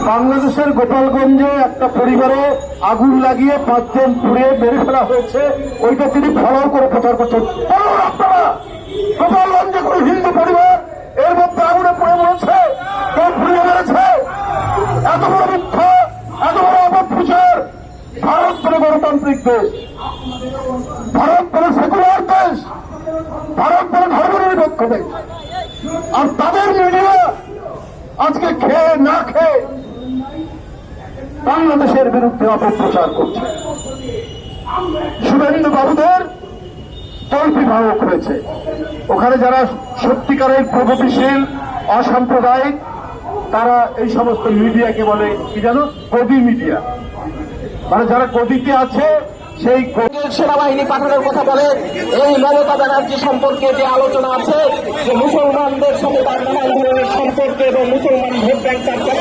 বাংলাদেশের গোপালগঞ্জে একটা পরিবারে আগুন লাগিয়ে 5 জন পুড়িয়ে মেরে ফেলা হয়েছে, ওইটা তিনি ফলো করে প্রচার করছেন। আপনারা গোপালগঞ্জে কোন হিন্দু পরিবার এর মধ্যে আগুনে পুড়ে মরেছে, কেউ পুড়িয়ে মেরেছে? এত বড় মিথ্যা, এত বড় অপপ্রচার। ভারত কোন গণতান্ত্রিক দেশ, ভারত কোন সেকুলার দেশ, ভারত কোন ধর্মনিরপেক্ষ দেশ। আর তাদের মিডিয়া আজকে খেয়ে না খেয়ে বাংলাদেশের বিরুদ্ধে অপপ্রচার করছে। শুভেন্দু বাবুদের তল্পি ভাবক হয়েছে। ওখানে যারা সত্যিকারের প্রগতিশীল অসাম্প্রদায়িক তারা এই সমস্ত মিডিয়াকে বলে কি জানো, গদি মিডিয়া। মানে যারা গদিতে আছে সেই সেনাবাহিনী পাঠানোর কথা বলে। এই মমতা ব্যানার্জি সম্পর্কে যে আলোচনা আছে যে মুসলমানদের সাথে তার নানান ধরনের সম্পর্কে এবং মুসলমান ভোট ব্যাংক